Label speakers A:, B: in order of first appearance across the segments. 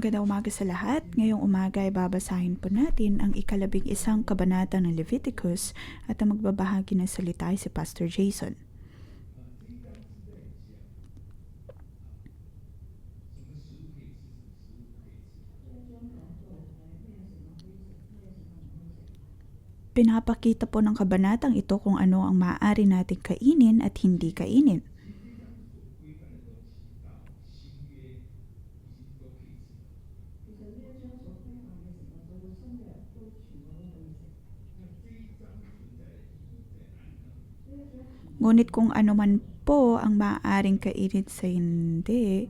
A: Magandang umaga sa lahat. Ngayong umaga ay babasahin po natin ang ika-11 kabanata ng Leviticus at ang magbabahagi ng salita ay si Pastor Jason. Pinapakita po ng kabanatang ito kung ano ang maaari nating kainin at hindi kainin. Ngunit kung ano man po ang maaaring kainin sa hindi,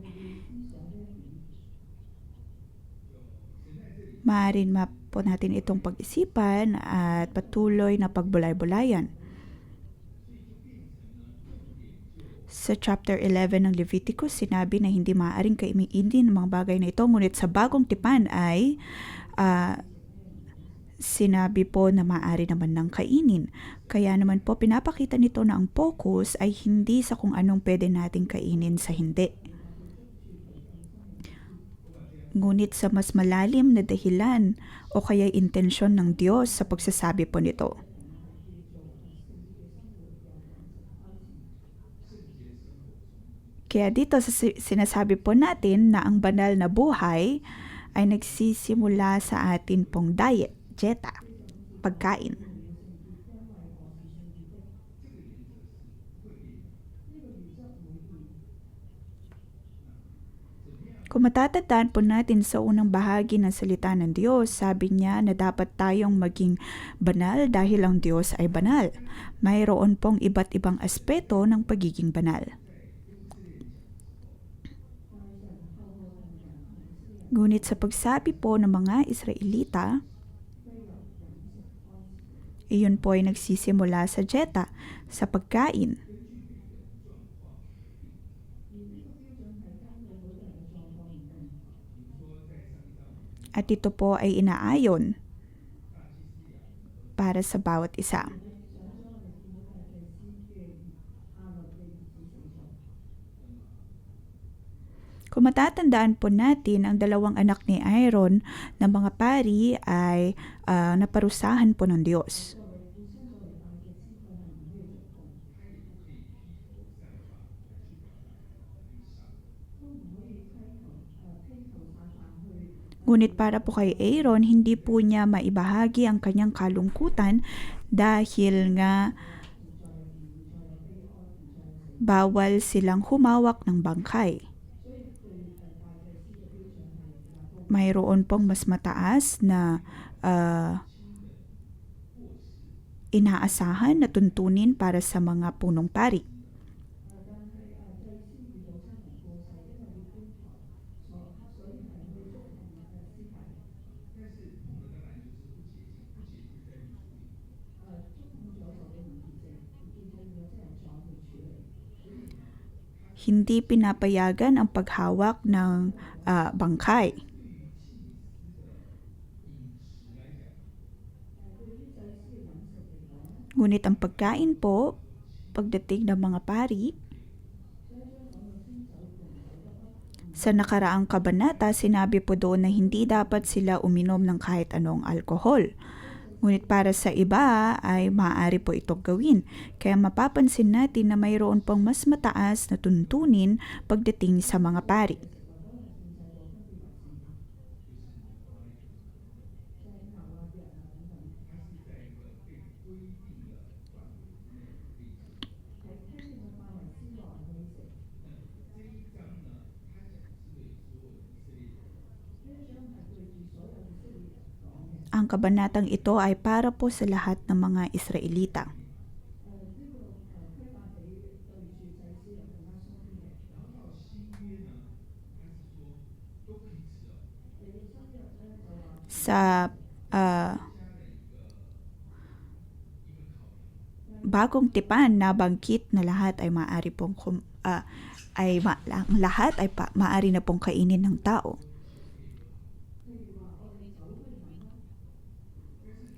A: maaaring po natin itong pag-isipan at patuloy na pagbulay-bulayan. Sa chapter 11 ng Leviticus, sinabi na hindi maaaring kainin ng mga bagay na ito, ngunit sa bagong tipan ay sinabi po na maaari naman ng kainin. Kaya naman po pinapakita nito na ang focus ay hindi sa kung anong pwede nating kainin sa hindi, ngunit sa mas malalim na dahilan o kaya intensyon ng Diyos sa pagsasabi po nito. Kaya dito sinasabi po natin na ang banal na buhay ay nagsisimula sa atin pong dieta, pagkain. Kung matatandaan po natin sa unang bahagi ng salita ng Diyos, sabi niya na dapat tayong maging banal dahil ang Diyos ay banal. Mayroon pong iba't ibang aspeto ng pagiging banal. Ngunit sa pagsabi po ng mga Israelita, iyon po ay nagsisimula sa dieta, sa pagkain. At ito po ay inaayon para sa bawat isa. Kung matatandaan po natin, ang dalawang anak ni Aaron na mga pari ay naparusahan po ng Diyos. Ngunit para po kay Aaron, hindi po niya maibahagi ang kanyang kalungkutan dahil nga bawal silang humawak ng bangkay. Mayroon pong mas mataas na inaasahan na tuntunin para sa mga punong pari. Hindi pinapayagan ang paghawak ng bangkay. Ngunit ang pagkain po, pagdating ng mga pari, sa nakaraang kabanata, sinabi po doon na hindi dapat sila uminom ng kahit anong alkohol. Ngunit para sa iba ay maaari po itong gawin. Kaya mapapansin natin na mayroon pong mas mataas na tuntunin pagdating sa mga pari. Ang kabanatang ito ay para po sa lahat ng mga Israelita. Sa bagong tipan, nabanggit na lahat ay maaari pong lahat ay maaari na pong kainin ng tao.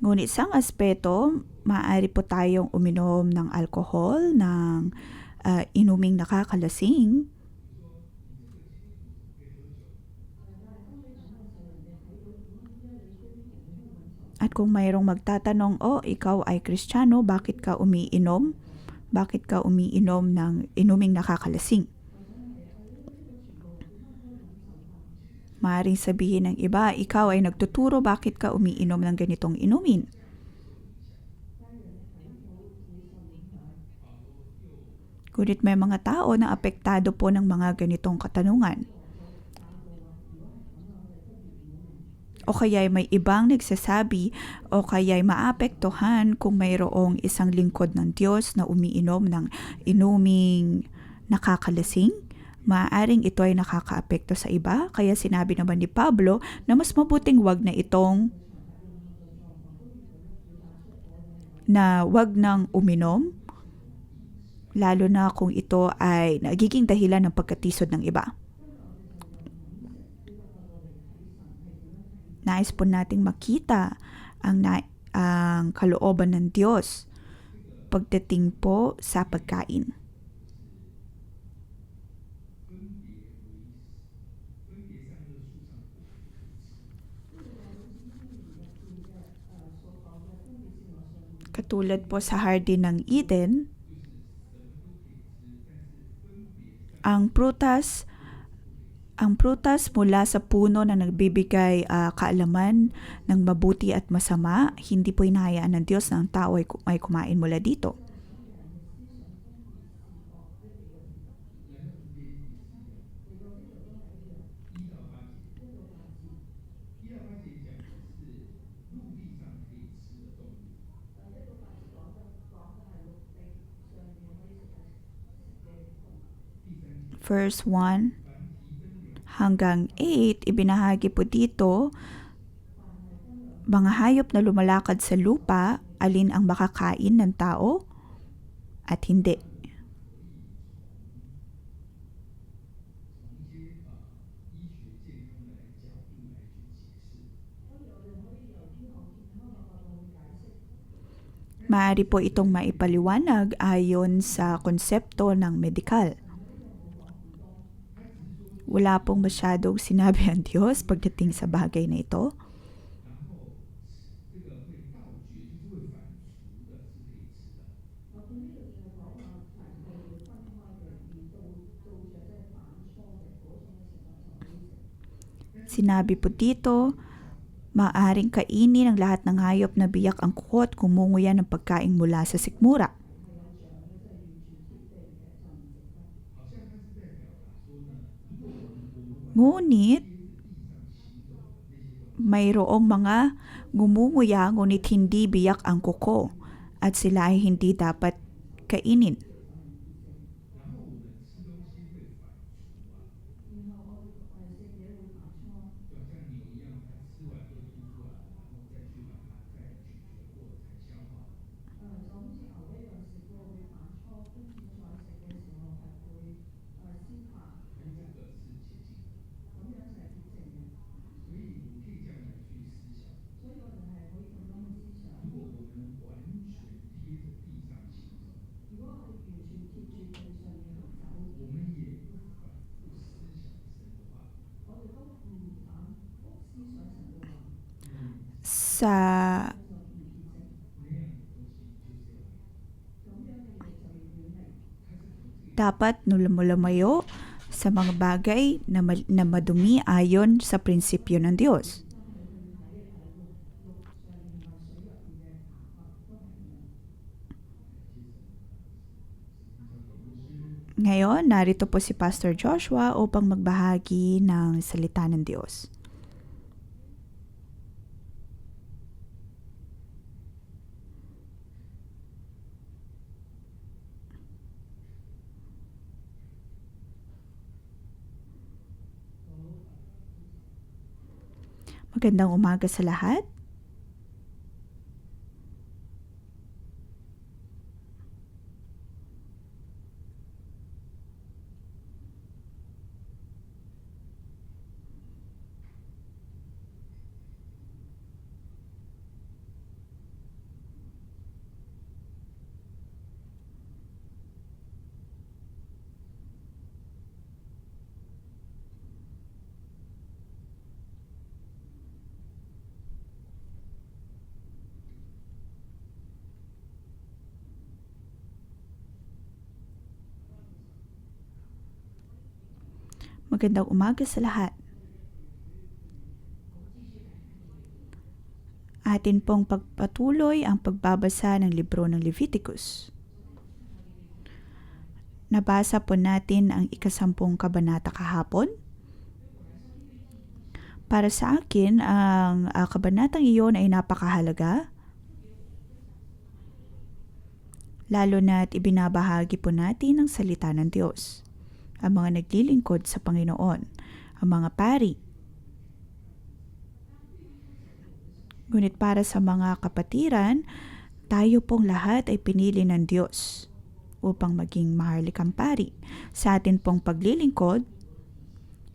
A: Ngunit isang aspeto, maaari po tayong uminom ng alkohol, ng inuming nakakalasing. At kung mayroong magtatanong, ikaw ay Kristiyano, bakit ka umiinom? Bakit ka umiinom ng inuming nakakalasing? Maaaring sabihin ng iba, ikaw ay nagtuturo, bakit ka umiinom ng ganitong inumin? Ngunit may mga tao na apektado po ng mga ganitong katanungan. O kaya may ibang nagsasabi o kaya maapektuhan kung mayroong isang lingkod ng Diyos na umiinom ng inuming nakakalasing. Maaaring ito ay nakakaapekto sa iba, kaya sinabi naman ni Pablo na mas mabuting wag nang uminom, lalo na kung ito ay nagiging dahilan ng pagkatisod ng iba. Nais po nating makita ang kalooban ng Diyos pagdating po sa pagkain. Katulad po sa Hardin ng Eden, ang prutas mula sa puno na nagbibigay kaalaman ng mabuti at masama, hindi po hinahayaan ng Diyos na ang tao ay kumain mula dito. Verse 1 hanggang 8, ibinahagi po dito, mga hayop na lumalakad sa lupa, alin ang makakain ng tao at hindi. Maaari po itong maipaliwanag ayon sa konsepto ng medikal. Wala pong masyadong sinabi ang Diyos pagdating sa bagay na ito. Sinabi po dito, maaaring kainin ng lahat ng hayop na biyak ang kuko at kumunguya ng pagkain mula sa sikmura. Ngunit, mayroong mga ngumunguya ngunit hindi biyak ang kuko at sila ay hindi dapat kainin. Dapat lumayo sa mga bagay na madumi ayon sa prinsipyo ng Diyos. Ngayon, narito po si Pastor Joshua upang magbahagi ng salita ng Diyos. Magandang umaga sa lahat. Magandang umaga sa lahat. Atin pong pagpatuloy ang pagbabasa ng libro ng Leviticus. Nabasa po natin ang 10 kabanata kahapon. Para sa akin, ang kabanatang iyon ay napakahalaga. Lalo na't ibinabahagi po natin ang salita ng Diyos. Ang mga naglilingkod sa Panginoon, ang mga pari. Ngunit para sa mga kapatiran, tayo pong lahat ay pinili ng Diyos upang maging maharlikang pari. Sa atin pong paglilingkod,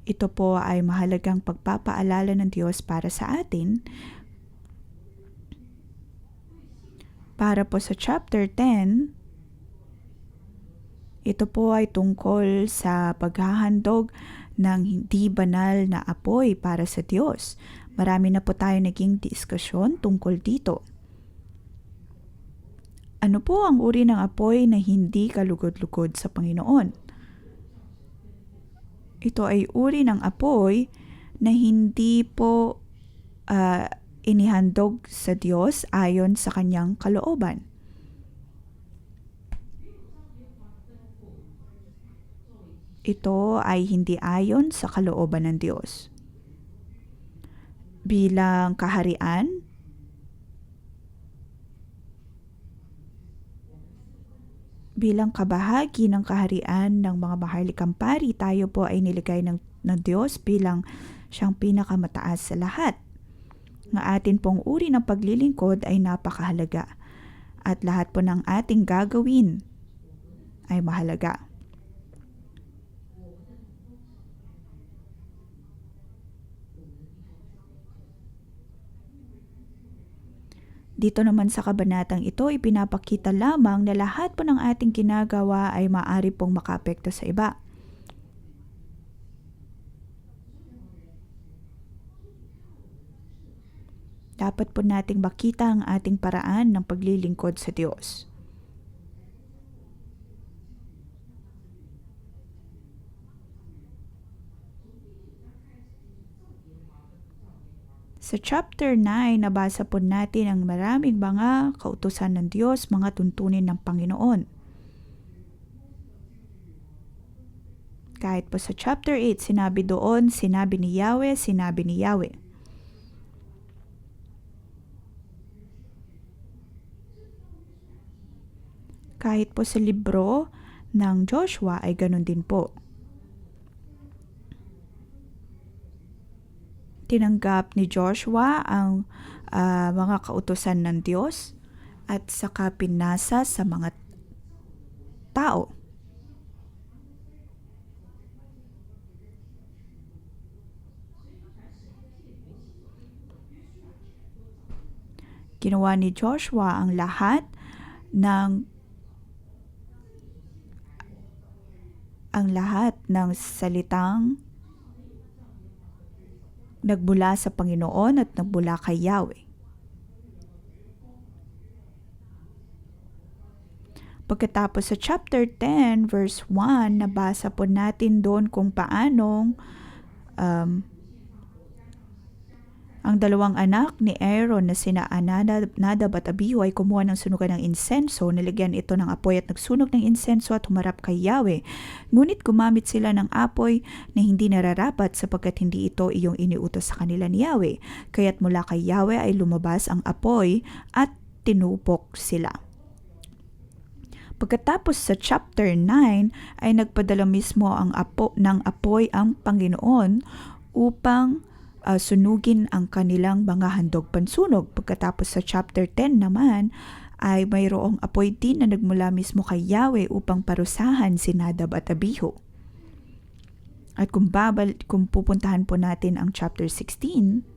A: ito po ay mahalagang pagpapaalala ng Diyos para sa atin. Para po sa chapter 10, ito po ay tungkol sa paghahandog ng hindi banal na apoy para sa Diyos. Marami na po tayo naging diskusyon tungkol dito. Ano po ang uri ng apoy na hindi kalugod-lugod sa Panginoon? Ito ay uri ng apoy na hindi po inihandog sa Diyos ayon sa kanyang kalooban. Ito ay hindi ayon sa kalooban ng Diyos. Bilang kaharian, bilang kabahagi ng kaharian ng mga maharlikang pari, tayo po ay niligay ng Diyos bilang siyang pinakamataas sa lahat. Ng atin pong uri ng paglilingkod ay napakahalaga at lahat po ng ating gagawin ay mahalaga. Dito naman sa kabanatang ito, ipinapakita lamang na lahat po ng ating ginagawa ay maaari pong makaapekto sa iba. Dapat po nating makita ang ating paraan ng paglilingkod sa Diyos. Sa chapter 9, nabasa po natin ang maraming mga kautusan ng Diyos, mga tuntunin ng Panginoon. Kahit po sa chapter 8, sinabi doon, sinabi ni Yahweh. Kahit po sa libro ng Joshua ay ganun din po. Tinanggap ni Joshua ang mga kautusan ng Diyos at saka pinasa sa mga tao. Ginawa ni Joshua ang lahat ng salitang nagbula sa Panginoon at nagbula kay Yahweh. Pagkatapos sa chapter 10 verse 1, nabasa po natin doon kung paanong ang dalawang anak ni Aaron na sina Nadab at Abihu ay kumuha ng sunugan ng insenso, nilagyan ito ng apoy at nagsunog ng insenso at humarap kay Yahweh. Ngunit gumamit sila ng apoy na hindi nararapat sapagkat hindi ito iyong iniutos sa kanila ni Yahweh. Kaya't mula kay Yahweh ay lumabas ang apoy at tinupok sila. Pagkatapos sa chapter 9 ay nagpadala mismo ng apoy ang Panginoon upang sunugin ang kanilang mga handog pansunog. Pagkatapos sa chapter 10 naman ay mayroong apoy din na nagmula mismo kay Yahweh upang parusahan si Nadab at Abihu. At kung pupuntahan po natin ang chapter 16,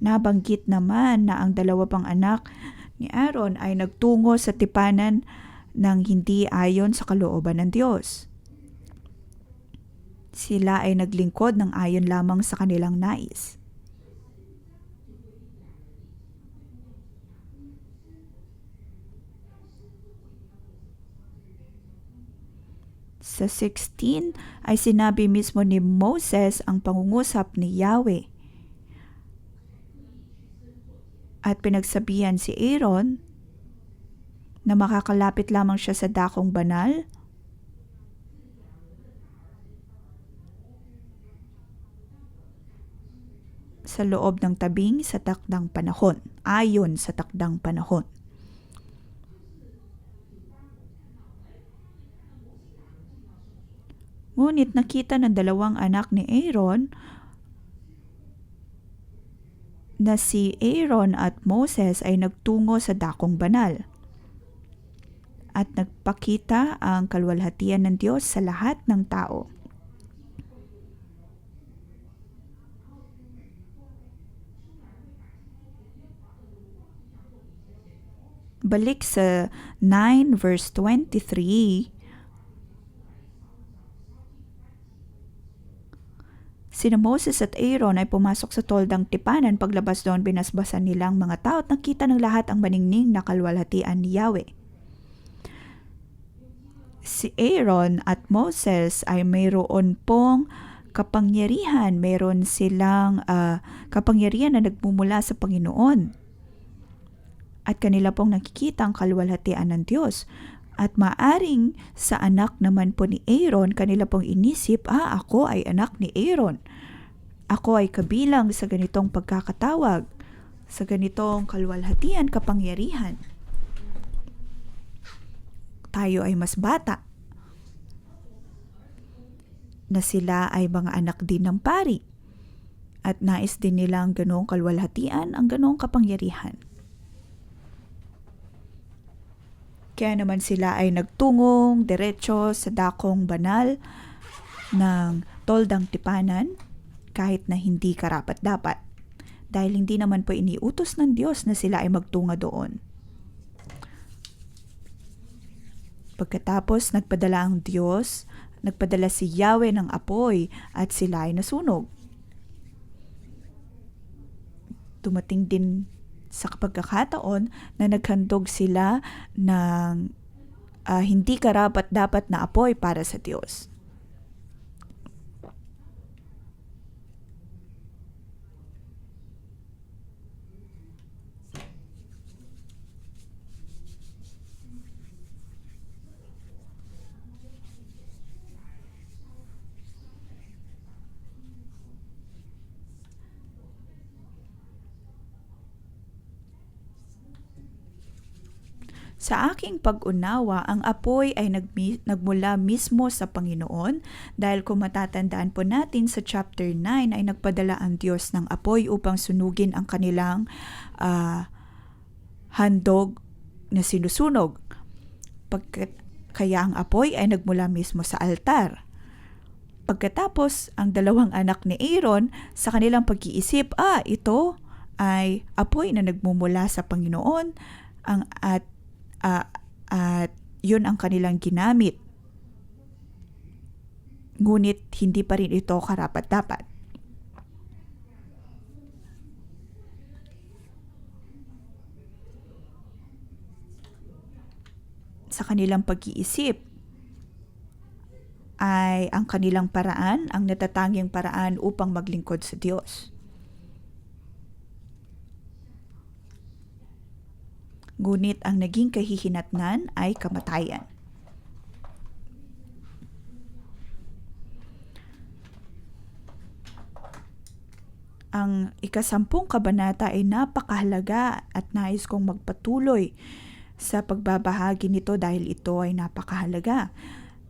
A: nabanggit naman na ang dalawa pang anak ni Aaron ay nagtungo sa tipanan ng hindi ayon sa kalooban ng Diyos. Sila ay naglingkod ng ayon lamang sa kanilang nais. Sa 16 ay sinabi mismo ni Moses ang pangungusap ni Yahweh. At pinagsabihan si Aaron na makakalapit lamang siya sa dakong banal sa loob ng tabing sa takdang panahon, ayon sa takdang panahon. Ngunit nakita ng dalawang anak ni Aaron na si Aaron at Moses ay nagtungo sa dakong banal at nagpakita ang kaluwalhatian ng Diyos sa lahat ng tao. Balik sa 9 verse 23, sina Moses at Aaron ay pumasok sa toldang tipanan. Paglabas doon, binasbasan nilang mga tao at nakita ng lahat ang maningning na kaluwalhatian ni Yahweh. Si Aaron at Moses ay mayroon pong kapangyarihan. Mayroon silang kapangyarihan na nagmumula sa Panginoon. At kanila pong nakikita ang kaluwalhatian ng Diyos. At maaring sa anak naman po ni Aaron, kanila pong inisip, ako ay anak ni Aaron. Ako ay kabilang sa ganitong pagkakatawag, sa ganitong kaluwalhatian, kapangyarihan. Tayo ay mas bata. Na sila ay mga anak din ng pari. At nais din nila ang ganong kaluwalhatian, ang ganong kapangyarihan. Kaya naman sila ay nagtungong diretso sa dakong banal ng toldang tipanan kahit na hindi karapat-dapat. Dahil hindi naman po iniutos ng Diyos na sila ay magtunga doon. Pagkatapos nagpadala ang Diyos, nagpadala si Yahweh ng apoy at sila ay nasunog. Dumating din sa pagkakataon na naghandog sila ng hindi karapat-dapat na apoy para sa Diyos. Sa aking pag-unawa, ang apoy ay nagmula mismo sa Panginoon dahil kung matatandaan po natin sa chapter 9 ay nagpadala ang Diyos ng apoy upang sunugin ang kanilang handog na sinusunog. Kaya ang apoy ay nagmula mismo sa altar. Pagkatapos, ang dalawang anak ni Aaron sa kanilang pag-iisip, ito ay apoy na nagmumula sa Panginoon at yun ang kanilang ginamit. Ngunit hindi pa rin ito karapat-dapat. Sa kanilang pag-iisip ay ang kanilang paraan, ang natatanging paraan upang maglingkod sa Diyos. Ngunit ang naging kahihinatnan ay kamatayan. Ang 10 kabanata ay napakahalaga at nais kong magpatuloy sa pagbabahagi nito dahil ito ay napakahalaga.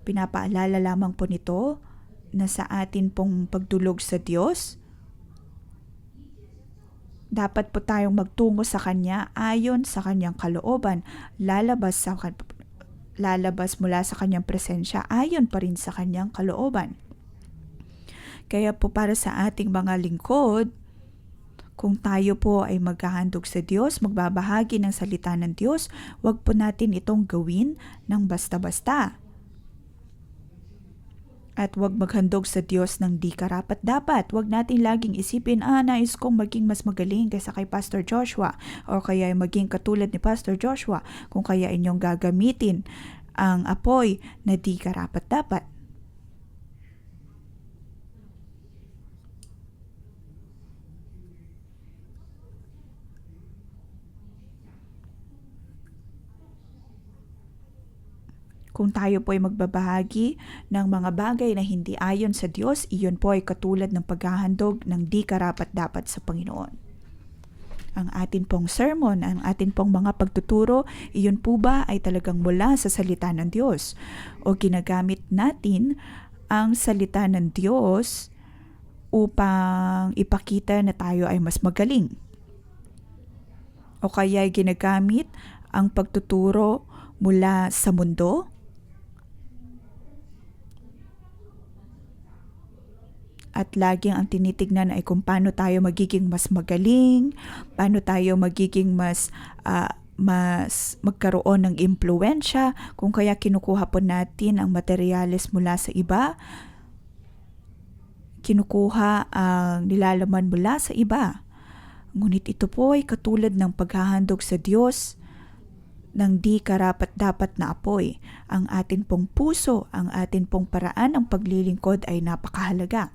A: Pinapaalala lamang po nito na sa atin pong pagdulog sa Diyos, dapat po tayong magtungo sa Kanya ayon sa Kanyang kalooban, lalabas mula sa Kanyang presensya ayon pa rin sa Kanyang kalooban. Kaya po para sa ating mga lingkod, kung tayo po ay maghahandog sa Diyos, magbabahagi ng salita ng Diyos, huwag po natin itong gawin ng basta-basta. At huwag maghandog sa Diyos ng di karapat-dapat. Huwag natin laging isipin, nais kong maging mas magaling kaysa kay Pastor Joshua o kaya maging katulad ni Pastor Joshua kung kaya inyong gagamitin ang apoy na di karapat-dapat. Kung tayo po ay magbabahagi ng mga bagay na hindi ayon sa Diyos, iyon po ay katulad ng paghahandog ng di karapat-dapat sa Panginoon. Ang atin pong sermon, ang atin pong mga pagtuturo, iyon po ba ay talagang mula sa salita ng Diyos? O ginagamit natin ang salita ng Diyos upang ipakita na tayo ay mas magaling? O kaya ginagamit ang pagtuturo mula sa mundo? At laging ang tinitignan ay kung paano tayo magiging mas magaling, paano tayo magiging mas magkaroon ng impluwensya, kung kaya kinukuha po natin ang materyales mula sa iba, kinukuha ang nilalaman mula sa iba. Ngunit ito po ay katulad ng paghahandog sa Diyos ng di karapat-dapat na apoy. Ang atin pong puso, ang atin pong paraan ng paglilingkod ay napakahalaga.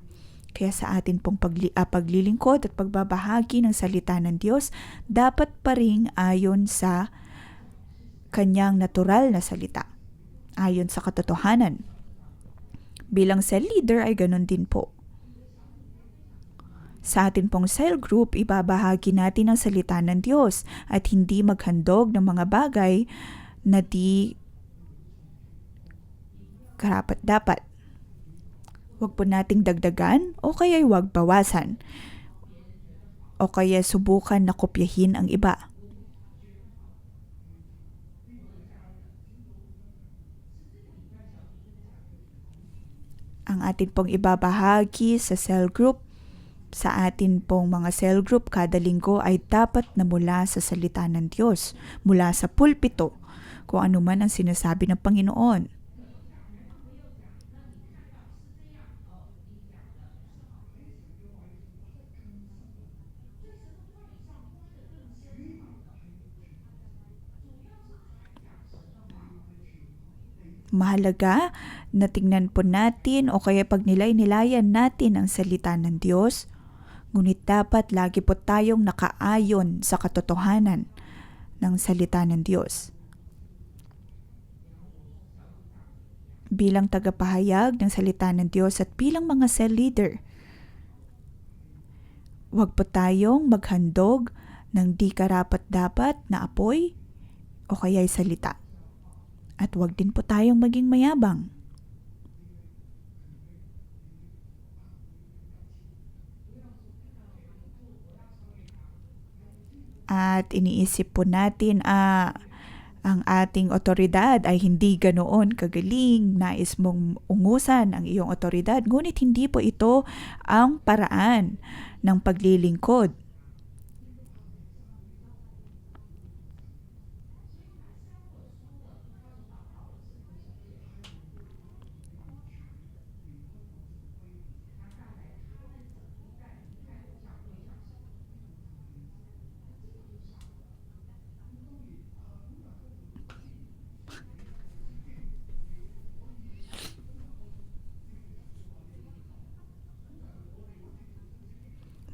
A: Kaya sa atin pong paglilingkod at pagbabahagi ng salita ng Diyos, dapat pa rin ayon sa kanyang natural na salita, ayon sa katotohanan. Bilang cell leader ay ganun din po. Sa atin pong cell group, ibabahagi natin ang salita ng Diyos at hindi maghandog ng mga bagay na di karapat-dapat. Huwag po nating dagdagan o kaya huwag bawasan. O kaya subukan na kopyahin ang iba. Ang atin pong ibabahagi sa cell group, sa atin pong mga cell group kada linggo ay dapat na mula sa salita ng Diyos, mula sa pulpito, kung ano man ang sinasabi ng Panginoon. Mahalaga na tingnan po natin o kaya pagnilay-nilayan natin ang salita ng Diyos, ngunit dapat lagi po tayong nakaayon sa katotohanan ng salita ng Diyos. Bilang tagapahayag ng salita ng Diyos at bilang mga cell leader, huwag po tayong maghandog ng di karapat-dapat na apoy o kaya'y salita. At huwag din po tayong maging mayabang. At iniisip po natin, ang ating otoridad ay hindi ganoon kagaling, nais mong ungusan ang iyong otoridad. Ngunit hindi po ito ang paraan ng paglilingkod.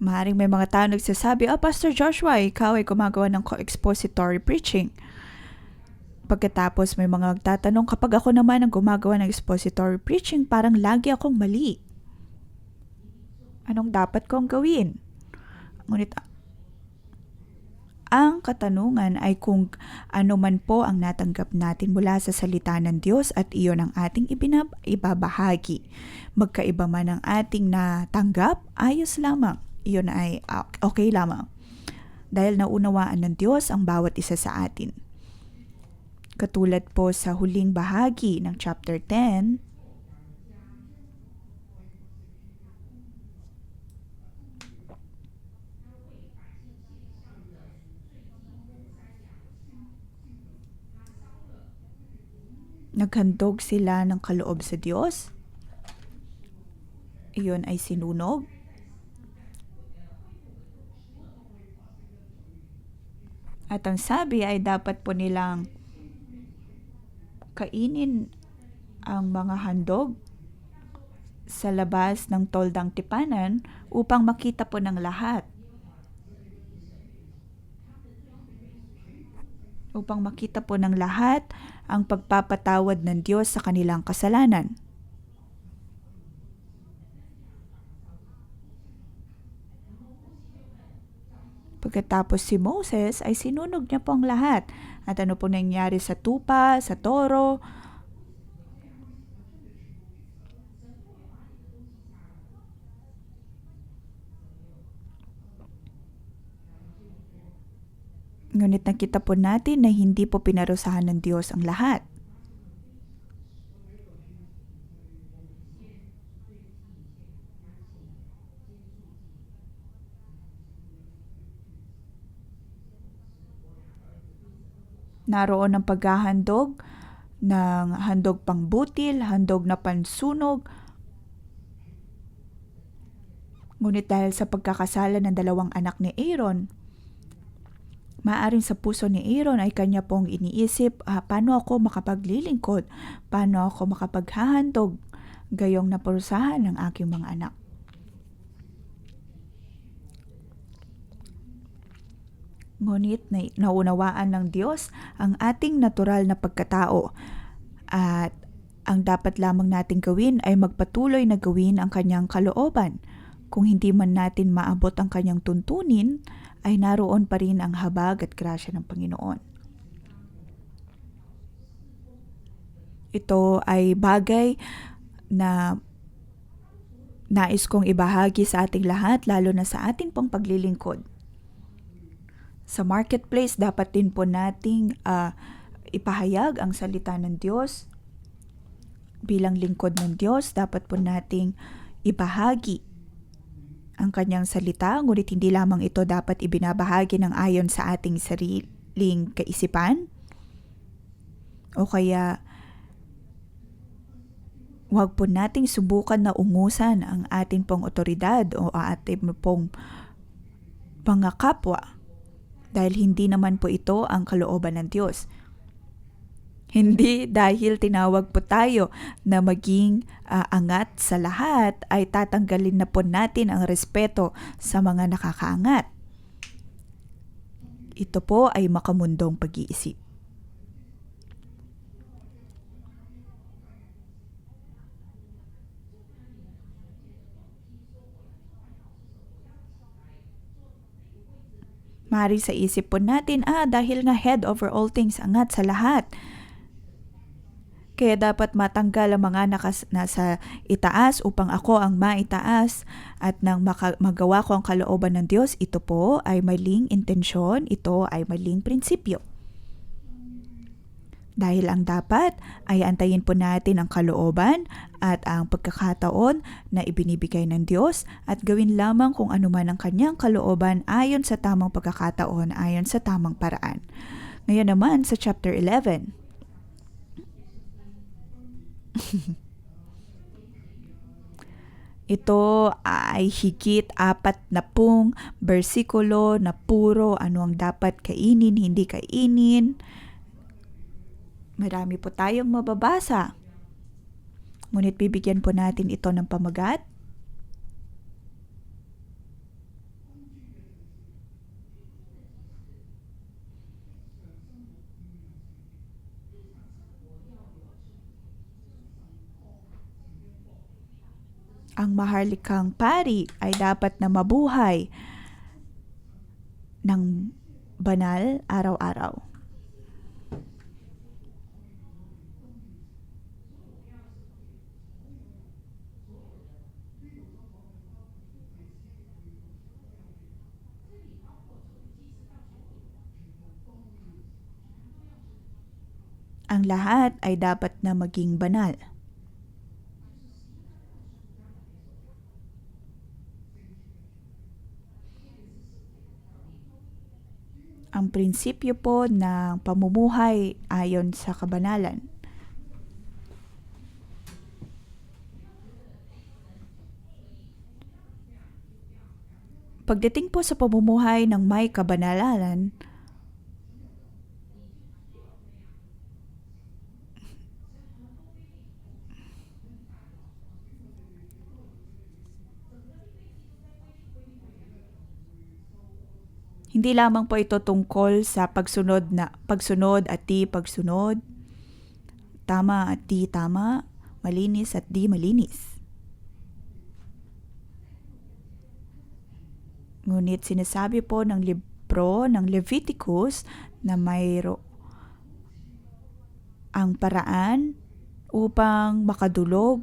A: Maaaring may mga tao nagsasabi, Pastor Joshua, ikaw ay gumagawa ng expository preaching. Pagkatapos may mga magtatanong, kapag ako naman ang gumagawa ng expository preaching, parang lagi akong mali. Anong dapat kong gawin? Ngunit ang katanungan ay kung ano man po ang natanggap natin mula sa salita ng Diyos at iyon ang ating ibabahagi. Magkaiba man ang ating natanggap, ayos lamang. Iyon ay okay lamang. Dahil naunawaan ng Diyos ang bawat isa sa atin. Katulad po sa huling bahagi ng chapter 10, naghandog sila ng kaloob sa Diyos. Iyon ay sinunog. At ang sabi ay dapat po nilang kainin ang mga handog sa labas ng toldang tipanan upang makita po ng lahat. upang makita po ng lahat ang pagpapatawad ng Diyos sa kanilang kasalanan. Pagkatapos si Moses ay sinunog niya po ang lahat. At ano po nangyari sa tupa, sa toro? Ngunit nakita po natin na hindi po pinarusahan ng Diyos ang lahat. Naroon ang paghahandog ng handog pangbutil, handog na pansunog. Ngunit dahil sa pagkakasala ng dalawang anak ni Aaron, maaring sa puso ni Aaron ay kanya pong iniisip, paano ako makapaglilingkod? Paano ako makapaghahandog? Gayong naparusahan ng aking mga anak. Ngunit naunawaan ng Diyos ang ating natural na pagkatao at ang dapat lamang nating gawin ay magpatuloy na gawin ang kanyang kalooban. Kung hindi man natin maabot ang kanyang tuntunin, ay naroon pa rin ang habag at grasya ng Panginoon. Ito ay bagay na nais kong ibahagi sa ating lahat, lalo na sa ating pong paglilingkod. Sa marketplace, dapat din po nating ipahayag ang salita ng Diyos. Bilang lingkod ng Diyos, dapat po nating ibahagi ang kanyang salita, ngunit hindi lamang ito dapat ibinabahagi ng ayon sa ating sariling kaisipan. O kaya, huwag po nating subukan na ungusan ang ating pong otoridad o ating pong mga kapwa. Dahil hindi naman po ito ang kalooban ng Diyos. Hindi dahil tinawag po tayo na maging angat sa lahat ay tatanggalin na po natin ang respeto sa mga nakakaangat. Ito po ay makamundong pag-iisip. Mari sa isip po natin, dahil nga head over all things, angat sa lahat. Kaya dapat matanggal ang mga nasa itaas upang ako ang maitaas at nang magawa ko ang kalooban ng Diyos, ito po ay maling intensyon, ito ay maling prinsipyo. Dahil ang dapat ay antayin po natin ang kalooban at ang pagkakataon na ibinibigay ng Diyos at gawin lamang kung ano man ang kanyang kalooban ayon sa tamang pagkakataon, ayon sa tamang paraan. Ngayon naman sa chapter 11. Ito ay higit 40 bersikulo na puro ano ang dapat kainin, hindi kainin. Marami po tayong mababasa. Ngunit bibigyan po natin ito ng pamagat. Ang maharlikang pari ay dapat na mabuhay ng banal araw-araw. Ang lahat ay dapat na maging banal. Ang prinsipyo po ng pamumuhay ayon sa kabanalan. Pagdating po sa pamumuhay ng may kabanalan, Hindi lamang po ito tungkol sa pagsunod at di pagsunod, tama at di tama, malinis at di malinis. Ngunit sinasabi po ng libro ng Leviticus na mayro ang paraan upang makadulog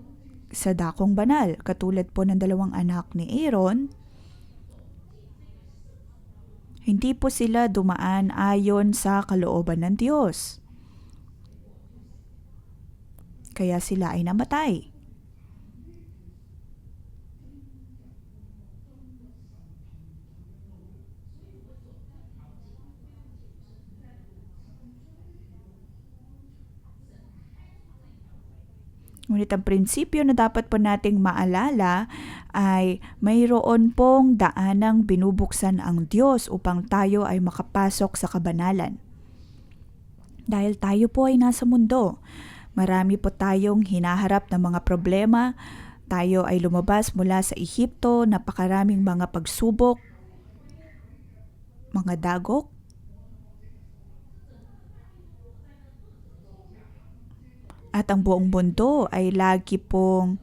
A: sa dakong banal. Katulad po ng 2 anak ni Aaron, hindi po sila dumaan ayon sa kalooban ng Diyos. Kaya sila ay namatay. Ngunit ang prinsipyo na dapat po nating maalala ay mayroon pong daanang binubuksan ang Diyos upang tayo ay makapasok sa kabanalan. Dahil tayo po ay nasa mundo, marami po tayong hinaharap ng mga problema. Tayo ay lumabas mula sa Ehipto, napakaraming mga pagsubok, mga dagok. At ang buong mundo ay lagi pong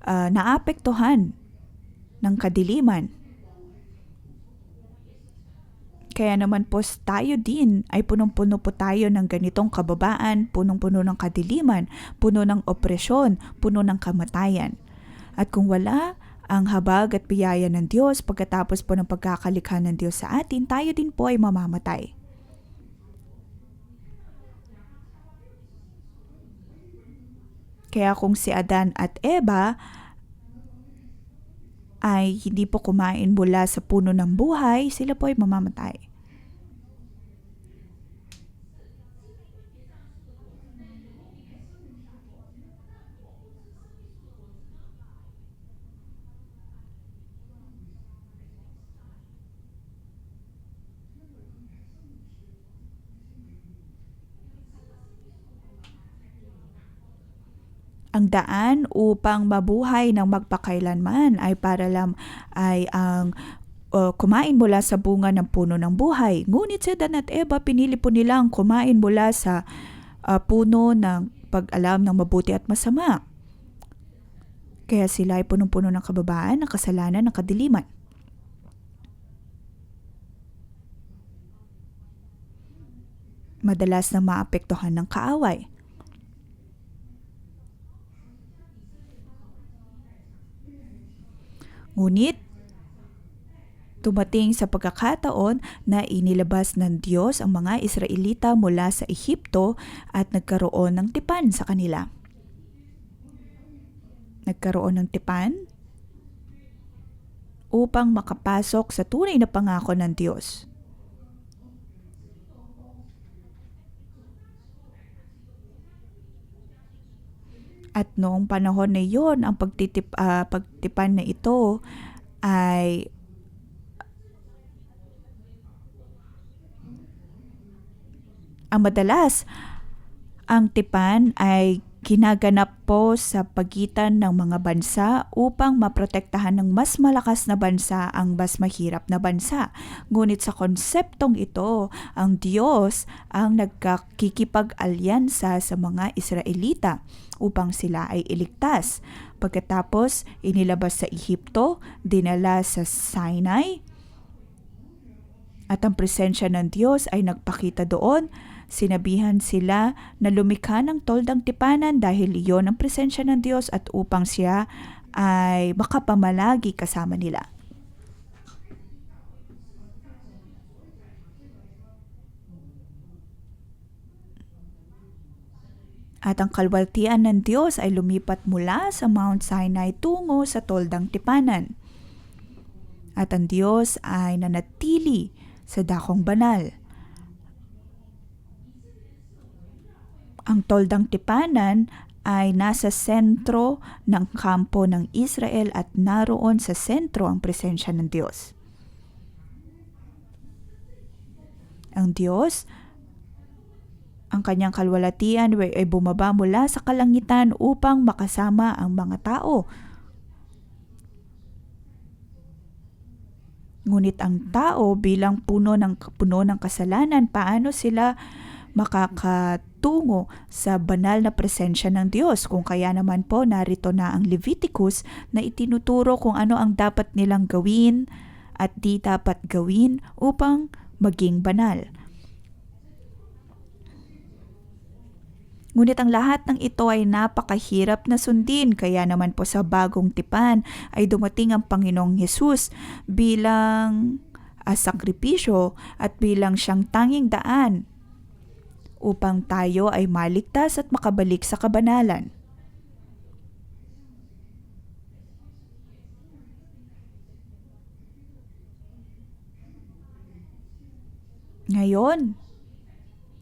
A: naapektuhan ng kadiliman. Kaya naman po tayo din ay punong-puno po tayo ng ganitong kababaan, punong-puno ng kadiliman, puno ng opresyon, puno ng kamatayan. At kung wala ang habag at biyaya ng Diyos pagkatapos po ng pagkakalikha ng Diyos sa atin, tayo din po ay mamamatay. Kaya kung si Adan at Eva ay hindi po kumain mula sa puno ng buhay, sila po ay mamamatay. Ang daan upang mabuhay ng magpakailanman ay kumain mula sa bunga ng puno ng buhay. Ngunit si Adan at Eva, pinili po nilang kumain mula sa puno ng pag-alam ng mabuti at masama. Kaya sila ay punong-puno ng kababaan, ng kasalanan, ng kadiliman. Madalas na maapektuhan ng kaaway. Ngunit, dumating sa pagkakataon na inilabas ng Diyos ang mga Israelita mula sa Ehipto at nagkaroon ng tipan sa kanila. Nagkaroon ng tipan upang makapasok sa tunay na pangako ng Diyos. At noong panahon na iyon, ang pagtipan na ito ay madalas ang tipan ay ginaganap po sa pagitan ng mga bansa upang maprotektahan ng mas malakas na bansa ang mas mahirap na bansa. Ngunit sa konseptong ito, ang Diyos ang nagkakikipag-alyansa sa mga Israelita upang sila ay iligtas. Pagkatapos, inilabas sa Ehipto, dinala sa Sinai, at ang presensya ng Diyos ay nagpakita doon. Sinabihan sila na lumikha ng toldang tipanan dahil iyon ang presensya ng Diyos at upang siya ay makapamalagi kasama nila. At ang kalwaltian ng Diyos ay lumipat mula sa Mount Sinai tungo sa toldang tipanan. At ang Diyos ay nanatili sa dakong banal. Ang toldang tipanan ay nasa sentro ng kampo ng Israel at naroon sa sentro ang presensya ng Diyos. Ang Diyos, ang kanyang kalwalatian ay bumaba mula sa kalangitan upang makasama ang mga tao. Ngunit ang tao bilang puno ng kasalanan, paano sila makakatungo sa banal na presensya ng Diyos? Kung kaya naman po narito na ang Leviticus na itinuturo kung ano ang dapat nilang gawin at di dapat gawin upang maging banal. Ngunit ang lahat ng ito ay napakahirap na sundin, kaya naman po sa bagong tipan ay dumating ang Panginoong Hesus bilang sakripisyo at bilang siyang tanging daan upang tayo ay maligtas at makabalik sa kabanalan. Ngayon,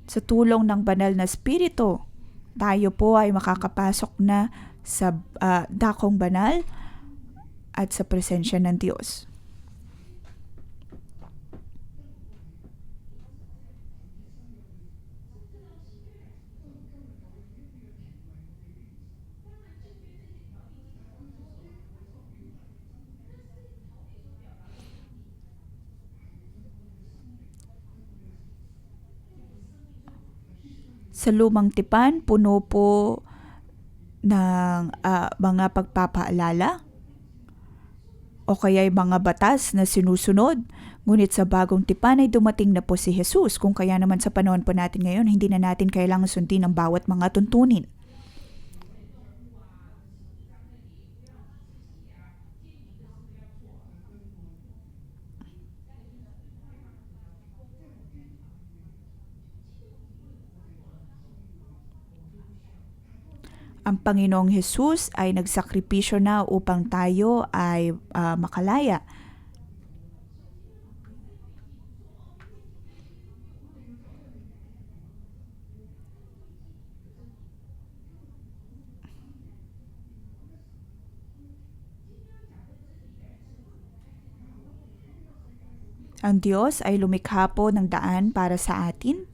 A: sa tulong ng banal na Espiritu, tayo po ay makakapasok na sa dakong banal at sa presensya ng Diyos. Sa lumang tipan, puno po ng mga pagpapaalala o kaya'y mga batas na sinusunod. Ngunit sa bagong tipan ay dumating na po si Jesus. Kung kaya naman sa panahon po natin ngayon, hindi na natin kailangan sundin ang bawat mga tuntunin. Ang Panginoong Hesus ay nagsakripisyo na upang tayo ay makalaya. Ang Diyos ay lumikha po ng daan para sa atin.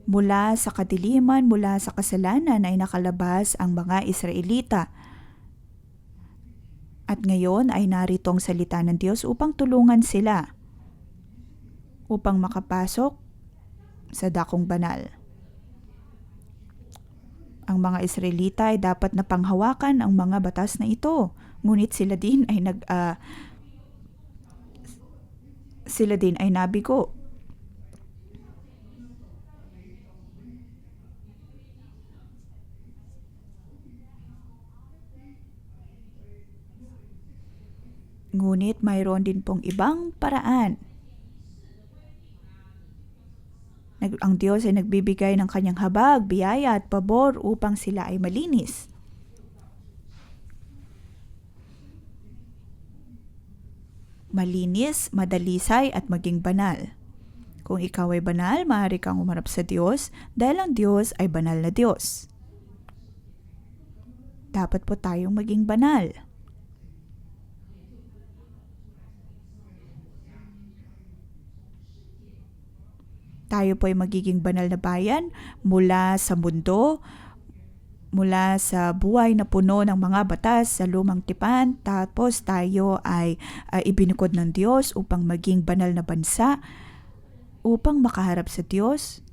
A: Mula sa kadiliman, mula sa kasalanan ay nakalabas ang mga Israelita. At ngayon ay narito ang salita ng Diyos upang tulungan sila upang makapasok sa dakong banal. Ang mga Israelita ay dapat na panghawakan ang mga batas na ito. Ngunit sila din ay nabigo. Ngunit mayroon din pong ibang paraan. Ang Diyos ay nagbibigay ng kanyang habag, biyaya at pabor upang sila ay malinis. Malinis, madalisay at maging banal. Kung ikaw ay banal, maaari kang umarap sa Diyos dahil ang Diyos ay banal na Diyos. Dapat po tayong maging banal. Tayo po ay magiging banal na bayan mula sa mundo, mula sa buhay na puno ng mga batas sa lumang tipan, tapos tayo ay ibinikod ng Diyos upang maging banal na bansa, upang makaharap sa Diyos.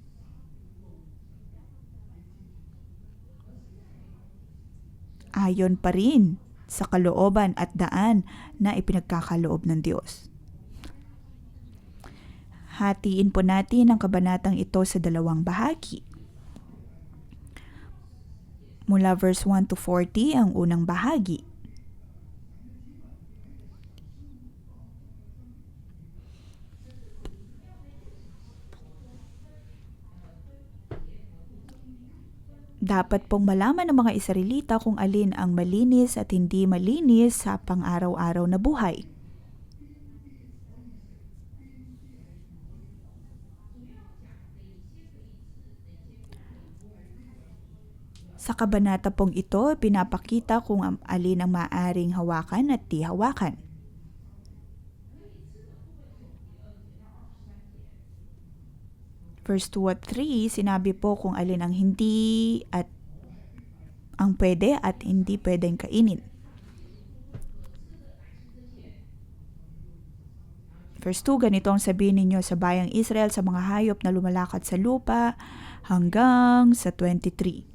A: Ayon pa rin sa kalooban at daan na ipinagkakaloob ng Diyos. Hatiin po natin ang kabanatang ito sa dalawang bahagi. Mula verse 1 to 40 ang unang bahagi. Dapat pong malaman ng mga Israelita kung alin ang malinis at hindi malinis sa pang-araw-araw na buhay. Sa kabanata pong ito, pinapakita kung alin ang maaaring hawakan at di hawakan. Verse 2 at 3, sinabi po kung alin ang hindi at ang pwede at hindi pwedeng kainin. Verse 2, ganito ang sabihin ninyo sa bayang Israel sa mga hayop na lumalakad sa lupa hanggang sa 23.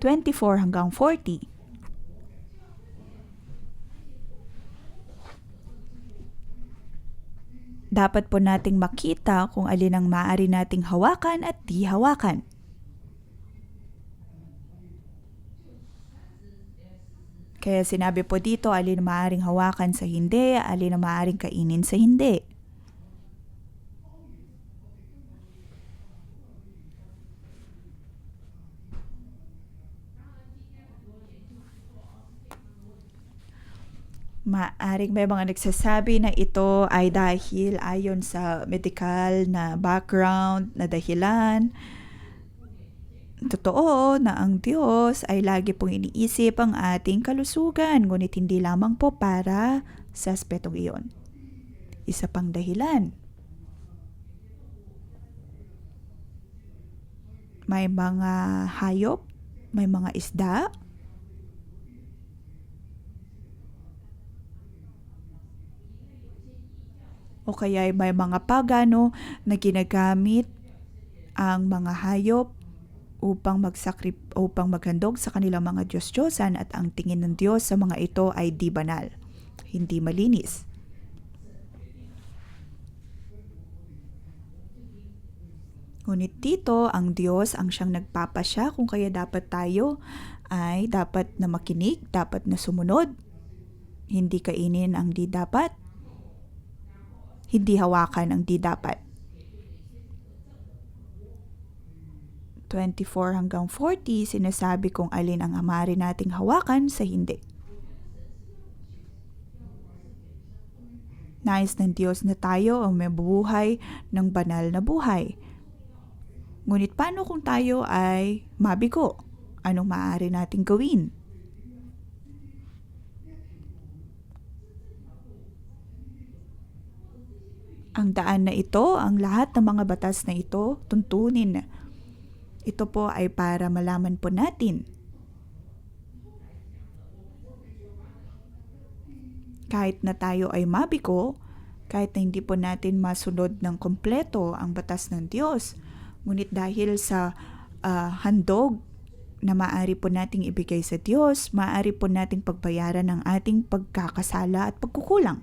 A: 24 hanggang 40. Dapat po nating makita kung alin ang maaari nating hawakan at di hawakan. Kaya sinabi po dito, alin ang maaaring hawakan sa hindi, alin ang maaaring kainin sa hindi. Maaring may mga nagsasabi na ito ay dahil ayon sa medical na background na dahilan. Totoo na ang Diyos ay lagi pong iniisip ang ating kalusugan, ngunit hindi lamang po para sa aspetong iyon. Isa pang dahilan. May mga hayop, may mga isda, o kaya may mga pagano na ginagamit ang mga hayop upang maghandog sa kanilang mga Diyos-Diyosan, at ang tingin ng Diyos sa mga ito ay di banal, hindi malinis. Ngunit dito, ang Diyos ang siyang nagpapasya kung kaya dapat tayo ay dapat na makinig, dapat na sumunod, hindi kainin ang di dapat, hindi hawakan ang di dapat. 24 hanggang 40, sinasabi kung alin ang maaari nating hawakan sa hindi. Nais ng Diyos na tayo ang may buhay ng banal na buhay. Ngunit paano kung tayo ay mabigo? Anong maaari nating gawin? Ang daan na ito, ang lahat ng mga batas na ito, tuntunin. Ito po ay para malaman po natin. Kahit na tayo ay mabigo, kahit na hindi po natin masunod ng kompleto ang batas ng Diyos, ngunit dahil sa handog na maaari po nating ibigay sa Diyos, maaari po nating pagbayaran ng ating pagkakasala at pagkukulang.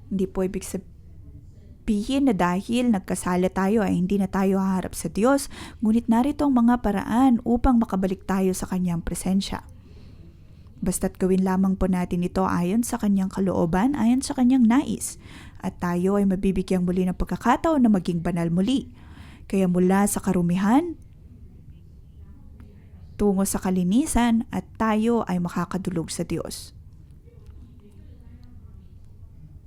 A: Hindi po ibig sabihin na dahil nagkasala tayo ay hindi na tayo haharap sa Diyos, ngunit narito ang mga paraan upang makabalik tayo sa Kanyang presensya. Basta't gawin lamang po natin ito ayon sa Kanyang kalooban, ayon sa Kanyang nais, at tayo ay mabibigyang muli ng pagkakataon na maging banal muli. Kaya mula sa karumihan, tungo sa kalinisan, at tayo ay makakadulog sa Diyos.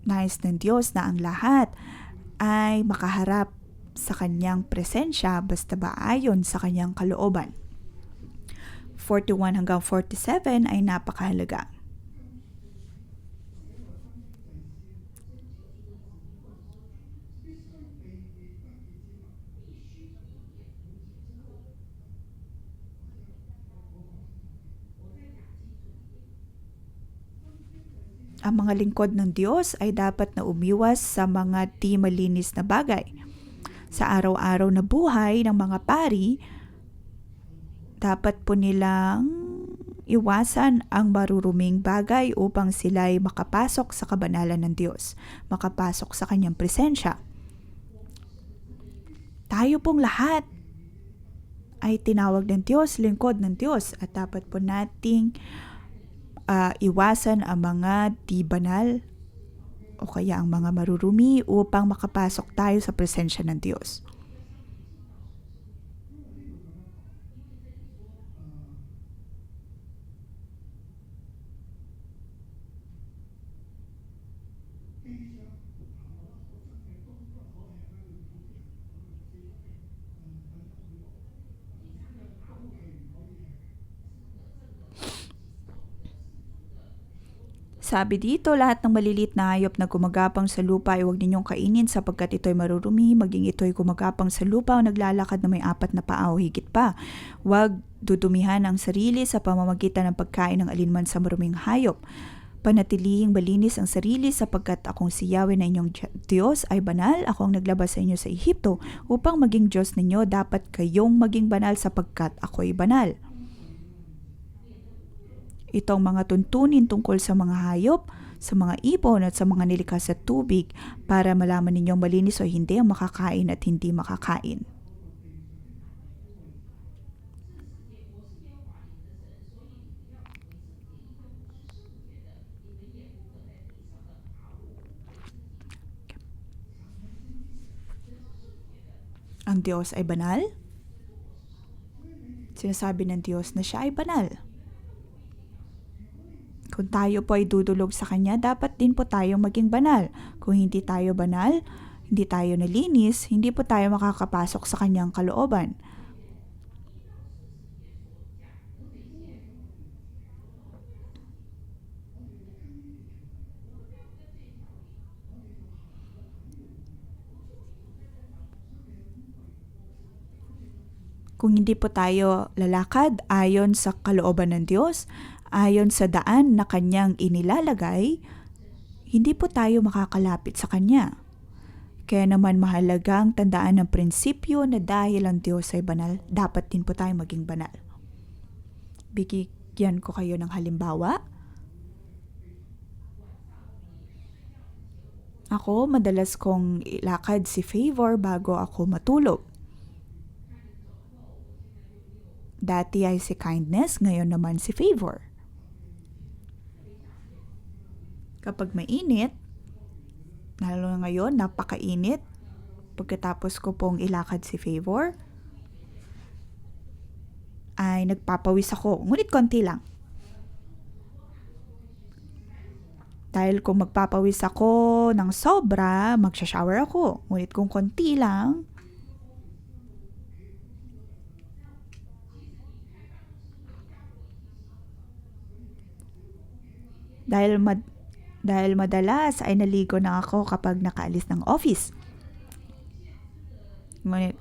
A: Nais ng Diyos na ang lahat ay makaharap sa Kanyang presensya basta ba ayon sa Kanyang kalooban. 41 hanggang 47 ay napakahalaga. Ang mga lingkod ng Diyos ay dapat na umiwas sa mga di malinis na bagay. Sa araw-araw na buhay ng mga pari, dapat po nilang iwasan ang maruruming bagay upang sila'y makapasok sa kabanalan ng Diyos, makapasok sa Kanyang presensya. Tayo pong lahat ay tinawag ng Diyos, lingkod ng Diyos, at dapat po nating iwasan ang mga di banal o kaya ang mga marurumi upang makapasok tayo sa presensya ng Diyos. Sabi dito, lahat ng maliliit na hayop na gumagapang sa lupa ay huwag ninyong kainin sapagkat ito'y marurumi, maging ito'y gumagapang sa lupa o naglalakad na may 4 na paa o higit pa. Huwag dudumihan ang sarili sa pamamagitan ng pagkain ng alinman sa maruming hayop. Panatilihing malinis ang sarili sapagkat akong si Yahweh na inyong Diyos ay banal. Ako ang naglabas sa inyo sa Ehipto upang maging Diyos ninyo. Dapat kayong maging banal sapagkat ako'y banal. Itong mga tuntunin tungkol sa mga hayop, sa mga ibon at sa mga nilikas sa tubig para malaman ninyong malinis o hindi ang makakain at hindi makakain. Ang Diyos ay banal? Sinasabi ng Diyos na siya ay banal. Kung tayo po ay dudulog sa Kanya, dapat din po tayong maging banal. Kung hindi tayo banal, hindi tayo nalinis, hindi po tayo makakapasok sa Kanyang kalooban. Kung hindi po tayo lalakad ayon sa kalooban ng Diyos, ayon sa daan na Kanyang inilalagay, hindi po tayo makakalapit sa Kanya. Kaya naman mahalagang tandaan ng prinsipyo na dahil ang Diyos ay banal, dapat din po tayo maging banal. Bigyan ko kayo ng halimbawa. Ako, madalas kong ilakad si Favor bago ako matulog. Dati ay si Kindness, ngayon naman si Favor. Kapag mainit, lalo na ngayon, napakainit, pagkatapos ko pong ilakad si Favor, ay nagpapawis ako, ngunit konti lang. Dahil kung magpapawis ako ng sobra, magsha-shower ako. Ngunit kung konti lang, dahil madalas ay naligo na ako kapag nakaalis ng office. Ngunit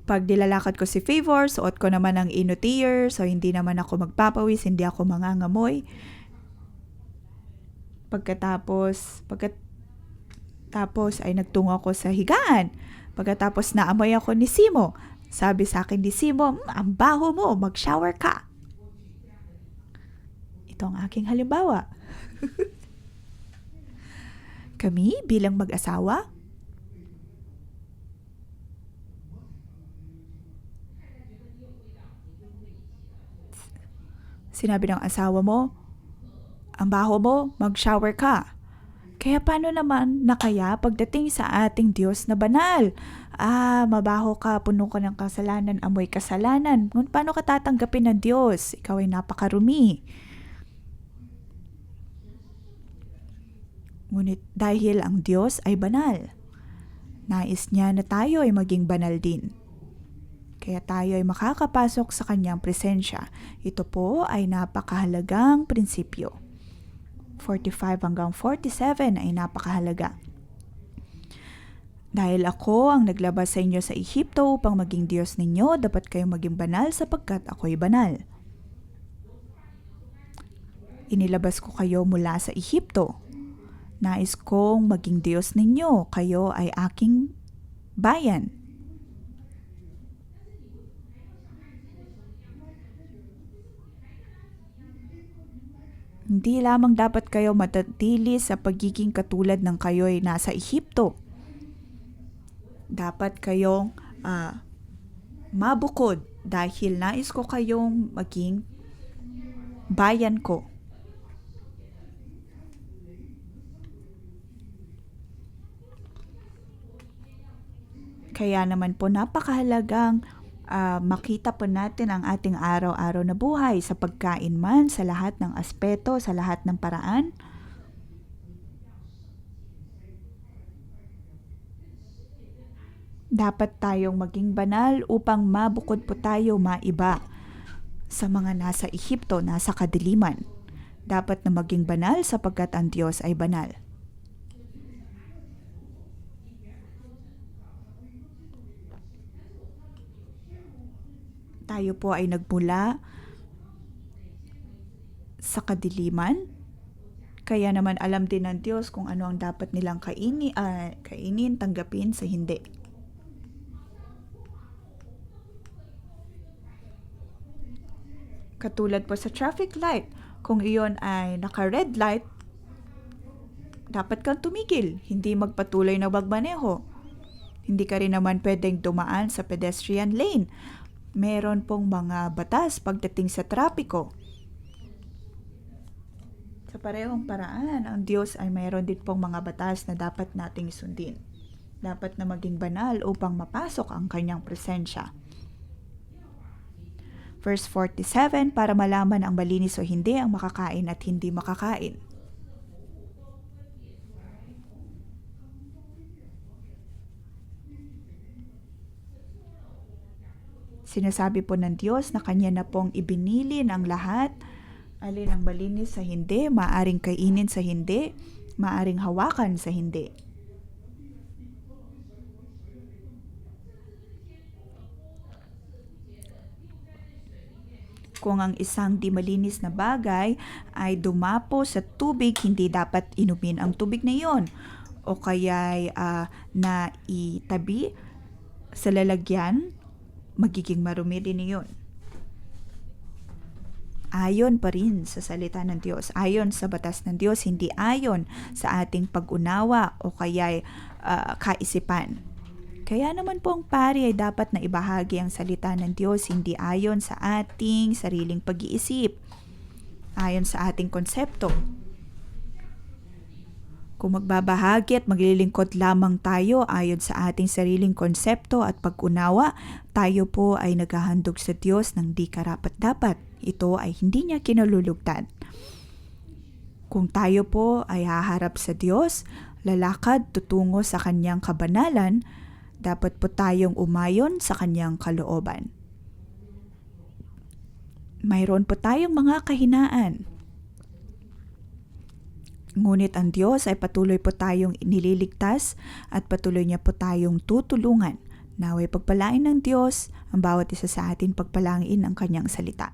A: pag nilalakad ko si Favor, suot ko naman ang inner, so hindi naman ako magpapawis, hindi ako mangangamoy. Pagkatapos ay nagtungo ako sa higaan. Pagkatapos naamoy ako ni Simo. Sabi sa akin ni Simo, ang baho mo, mag-shower ka. Ito ang aking halimbawa. Kami bilang mag-asawa, sinabi ng asawa mo, ang baho mo, mag-shower ka. Kaya paano naman na kaya pagdating sa ating Diyos na banal? Mabaho ka, puno ka ng kasalanan, amoy kasalanan. Ngunit paano ka tatanggapin ng Diyos? Ikaw ay napakarumi. Ngunit dahil ang Diyos ay banal, nais niya na tayo ay maging banal din. Kaya tayo ay makakapasok sa Kanyang presensya. Ito po ay napakahalagang prinsipyo. 45 hanggang 47 ay napakahalaga. Dahil ako ang naglabas sa inyo sa Ehipto upang maging Diyos ninyo, dapat kayong maging banal sapagkat ako'y banal. Inilabas ko kayo mula sa Ehipto. Nais kong maging Diyos ninyo, kayo ay aking bayan. Hindi lamang dapat kayo matatili sa pagiging katulad ng kayo'y nasa Ehipto. Dapat kayong mabukod dahil nais ko kayong maging bayan ko. Kaya naman po napakahalagang makita po natin ang ating araw-araw na buhay sa pagkain man, sa lahat ng aspeto, sa lahat ng paraan. Dapat tayong maging banal upang mabukod po tayo maiba sa mga nasa Ehipto, nasa kadiliman. Dapat na maging banal sapagkat ang Diyos ay banal. Tayo po ay nagmula sa kadiliman, kaya naman alam din ng Diyos kung ano ang dapat nilang kainin, tanggapin sa hindi. Katulad po sa traffic light, kung iyon ay naka-red light, dapat kang tumigil, hindi magpatuloy na magmaneho. Hindi ka rin naman pwedeng dumaan sa pedestrian lane. Meron pong mga batas pagdating sa trapiko. Sa parehong paraan, ang Diyos ay mayroon din pong mga batas na dapat nating sundin. Dapat na maging banal upang mapasok ang kanyang presensya. Verse 47, para malaman ang malinis o hindi ang makakain at hindi makakain. Sinasabi po ng Diyos na Kanya na pong ibinilin ang lahat, alin ang malinis sa hindi, maaring kainin sa hindi, maaring hawakan sa hindi. Kung ang isang di malinis na bagay ay dumapo sa tubig, hindi dapat inumin ang tubig na iyon. O kaya na itabi sa lalagyan, magiging marumi din iyon. Ayon pa rin sa salita ng Diyos, ayon sa batas ng Diyos, hindi ayon sa ating pag-unawa o kaya kaisipan. Kaya naman po ang pari ay dapat na ibahagi ang salita ng Diyos hindi ayon sa ating sariling pag-iisip, ayon sa ating konsepto. Kung magbabahagi at maglilingkod lamang tayo ayon sa ating sariling konsepto at pag-unawa, tayo po ay naghahandog sa Diyos ng di karapat-dapat. Ito ay hindi niya kinalulugdan. Kung tayo po ay haharap sa Diyos, lalakad tutungo sa kanyang kabanalan, dapat po tayong umayon sa kanyang kalooban. Mayroon po tayong mga kahinaan. Ngunit ang Diyos ay patuloy po tayong nililigtas at patuloy niya po tayong tutulungan. Naway pagpalain ng Diyos ang bawat isa sa atin, pagpalangin ang kanyang salita.